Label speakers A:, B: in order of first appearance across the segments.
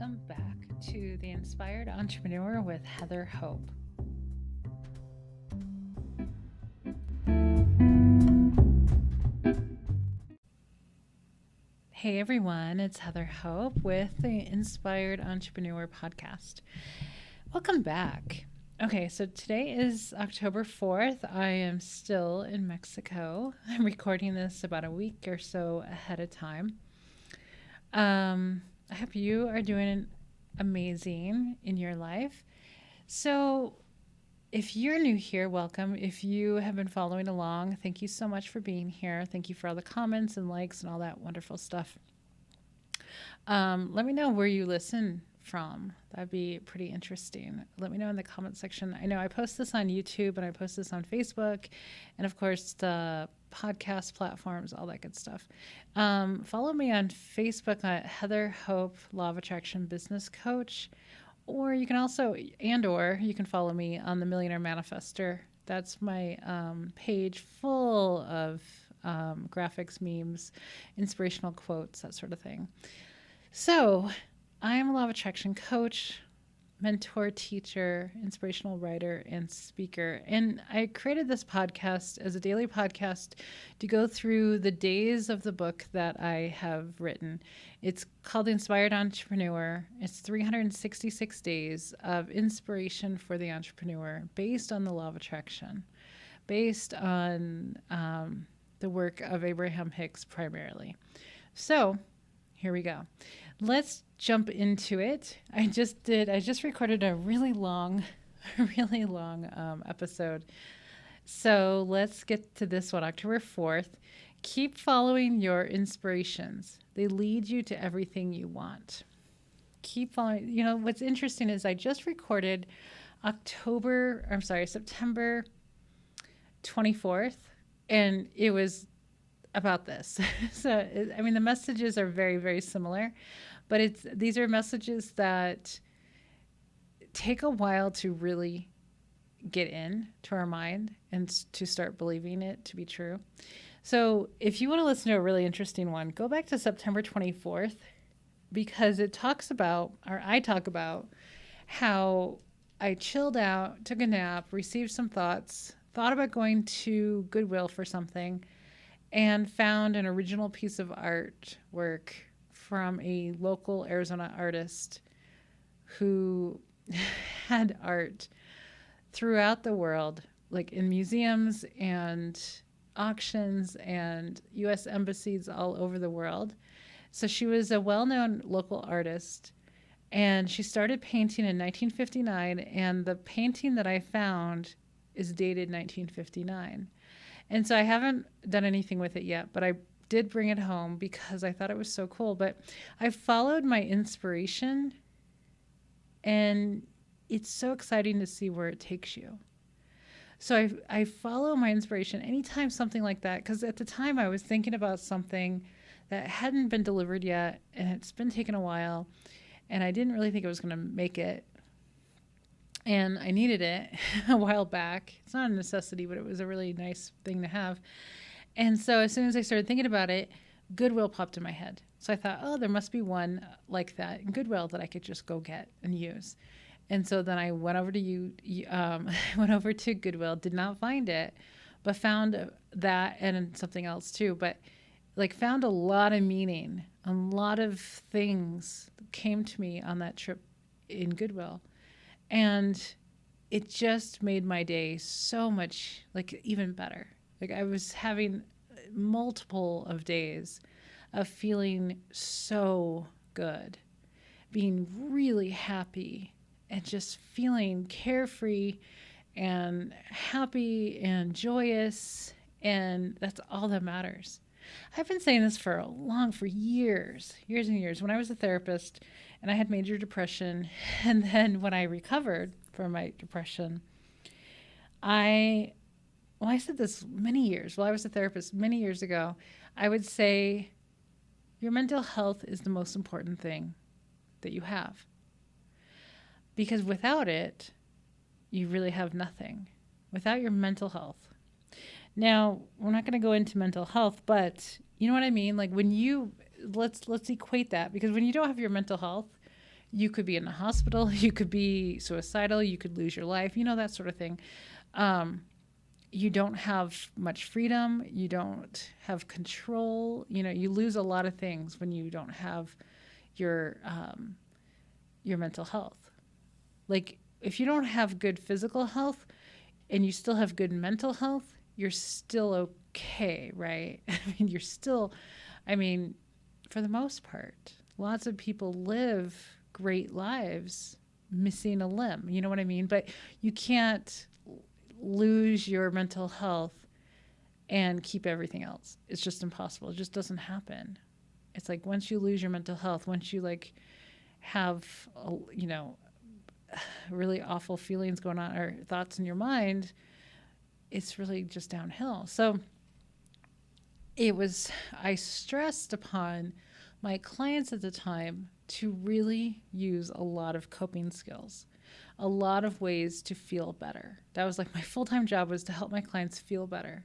A: Welcome back to The Inspired Entrepreneur with Heather Hope. Hey everyone, it's Heather Hope with the Inspired Entrepreneur podcast. Welcome back. Okay, so today is October 4th. I am still in Mexico. I'm recording this about a week or so ahead of time. I hope you are doing amazing in your life. So if you're new here, welcome. If you have been following along, thank you so much for being here. Thank you for all the comments and likes and all that wonderful stuff. Let me know where you listen from. That'd be pretty interesting. Let me know in the comment section. I know I post this on YouTube and I post this on Facebook and of course the podcast platforms, all that good stuff. Follow me on Facebook at Heather Hope, Law of Attraction Business Coach, or you can also, you can follow me on the Millionaire Manifester. That's my page full of graphics, memes, inspirational quotes, that sort of thing. So I'm a Law of Attraction coach, mentor, teacher, inspirational writer, and speaker. And I created this podcast as a daily podcast to go through the days of the book that I have written. It's called The Inspired Entrepreneur. It's 366 days of inspiration for the entrepreneur based on the law of attraction, based on the work of Abraham Hicks primarily. So here we go. Let's jump into it. I just recorded a really long episode. So let's get to this one, October 4th. Keep following your inspirations. They lead you to everything you want. Keep following. You know, what's interesting is I just recorded September 24th, and it was about this. So, the messages are very, very similar, but these are messages that take a while to really get in to our mind and to start believing it to be true. So if you want to listen to a really interesting one, go back to September 24th, because I talk about how I chilled out, took a nap, received some thoughts, thought about going to Goodwill for something, and found an original piece of artwork from a local Arizona artist who had art throughout the world, like in museums and auctions and U.S. embassies all over the world. So she was a well-known local artist, and she started painting in 1959, and the painting that I found is dated 1959. And so I haven't done anything with it yet, but I did bring it home because I thought it was so cool. But I followed my inspiration, and it's so exciting to see where it takes you. So I follow my inspiration anytime something like that, because at the time I was thinking about something that hadn't been delivered yet, and it's been taking a while, and I didn't really think it was going to make it. And I needed it a while back. It's not a necessity, but it was a really nice thing to have. And so as soon as I started thinking about it, Goodwill popped in my head. So I thought, there must be one like that in Goodwill that I could just go get and use. And so then I went over to Goodwill, did not find it, but found that and something else too. But found a lot of meaning, a lot of things came to me on that trip in Goodwill. And it just made my day so much, even better. I was having multiple of days of feeling so good, being really happy, and just feeling carefree and happy and joyous. And that's all that matters. I've been saying this for years and years. When I was a therapist and I had major depression, and then when I recovered from my depression, I said this many years. While I was a therapist many years ago, I would say, your mental health is the most important thing that you have. Because without it, you really have nothing. Without your mental health. Now, we're not going to go into mental health, but you know what I mean? When you, let's equate that, because when you don't have your mental health, You could be in the hospital, you could be suicidal, you could lose your life, that sort of thing. You don't have much freedom, you don't have control, you lose a lot of things when you don't have your mental health. Like, if you don't have good physical health and you still have good mental health, you're still okay, right? For the most part, lots of people live great lives missing a limb, you know what I mean? But you can't lose your mental health and keep everything else. It's just impossible. It just doesn't happen. It's like, once you lose your mental health, once you have really awful feelings going on or thoughts in your mind, it's really just downhill. So I stressed upon my clients at the time to really use a lot of coping skills, a lot of ways to feel better. That was like my full-time job, was to help my clients feel better.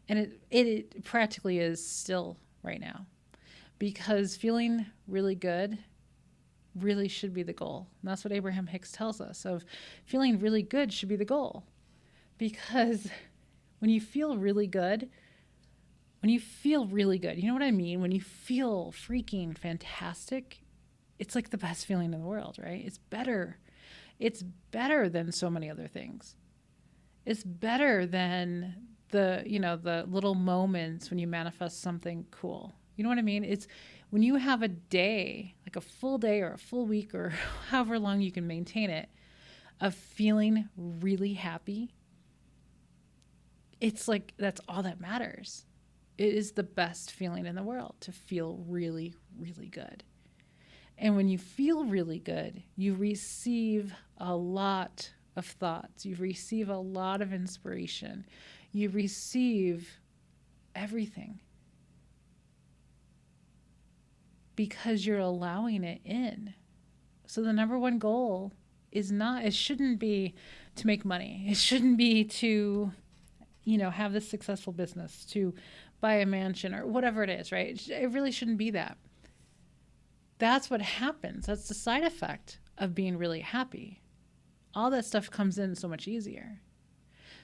A: And it practically is still right now, because feeling really good really should be the goal. And that's what Abraham Hicks tells us, of feeling really good should be the goal. Because when you feel really good, you know what I mean? When you feel freaking fantastic, it's like the best feeling in the world, right? It's better. It's better than so many other things. It's better than the little moments when you manifest something cool. You know what I mean? It's when you have a day, like a full day or a full week or however long you can maintain it, of feeling really happy. It's like, that's all that matters. It is the best feeling in the world, to feel really, really good. And when you feel really good, you receive a lot of thoughts. You receive a lot of inspiration. You receive everything, because you're allowing it in. So the number one goal it shouldn't be to make money. It shouldn't be to, have this successful business, to buy a mansion or whatever it is, right? It really shouldn't be that. That's what happens. That's the side effect of being really happy. All that stuff comes in so much easier.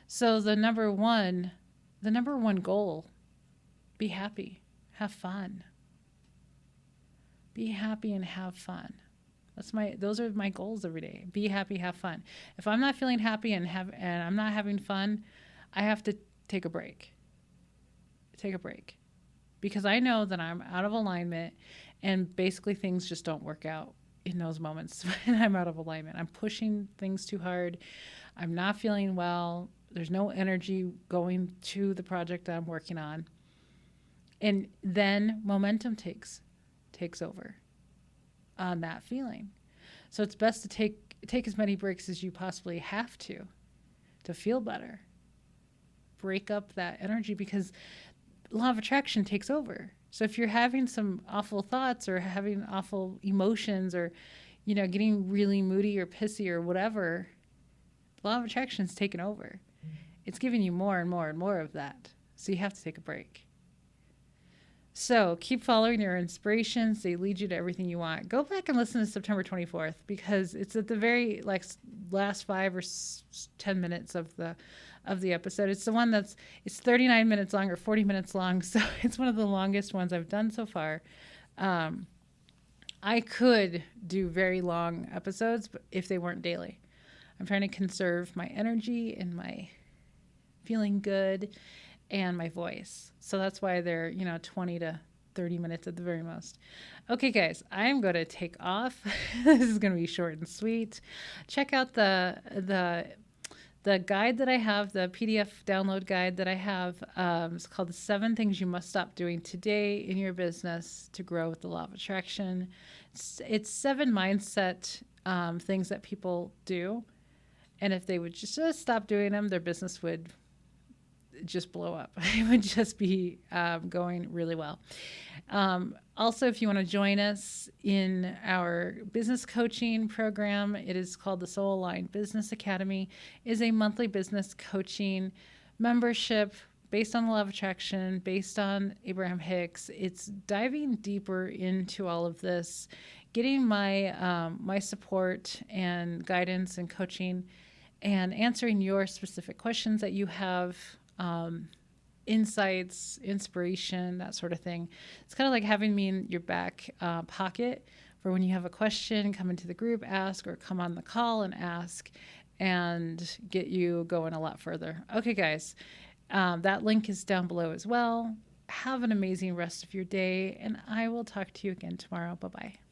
A: So the number one goal, be happy, have fun. Be happy and have fun. Those are my goals every day. Be happy, have fun. If I'm not feeling happy and I'm not having fun, I have to take a break. Because I know that I'm out of alignment, and basically things just don't work out in those moments when I'm out of alignment. I'm pushing things too hard. I'm not feeling well. There's no energy going to the project that I'm working on. And then momentum takes over on that feeling. So it's best to take as many breaks as you possibly have to feel better. Break up that energy, because law of attraction takes over. So if you're having some awful thoughts or having awful emotions, or getting really moody or pissy or whatever, law of attraction's taken over. It's giving you more and more and more of that. So you have to take a break. So keep following your inspirations. They lead you to everything you want. Go back and listen to September 24th, because it's at the very last 5 or 10 minutes of the episode. It's the one it's 39 minutes long or 40 minutes long. So it's one of the longest ones I've done so far. I could do very long episodes, but if they weren't daily. I'm trying to conserve my energy and my feeling good and my voice. So that's why they're, 20 to 30 minutes at the very most. Okay, guys, I'm going to take off. This is going to be short and sweet. Check out the guide that I have, the PDF download guide that I have. It's called The 7 Things You Must Stop Doing Today in Your Business to Grow with the Law of Attraction. It's 7 mindset things that people do. And if they would just stop doing them, their business would just blow up. It would just be going really well. Also, if you want to join us in our business coaching program, it is called the Soul Aligned Business Academy. It is a monthly business coaching membership based on the law of attraction, based on Abraham Hicks. It's diving deeper into all of this, getting my support and guidance and coaching, and answering your specific questions that you have, insights, inspiration, that sort of thing. It's kind of like having me in your back pocket for when you have a question, come into the group, ask, or come on the call and ask, and get you going a lot further. Okay, guys, that link is down below as well. Have an amazing rest of your day, and I will talk to you again tomorrow. Bye-bye.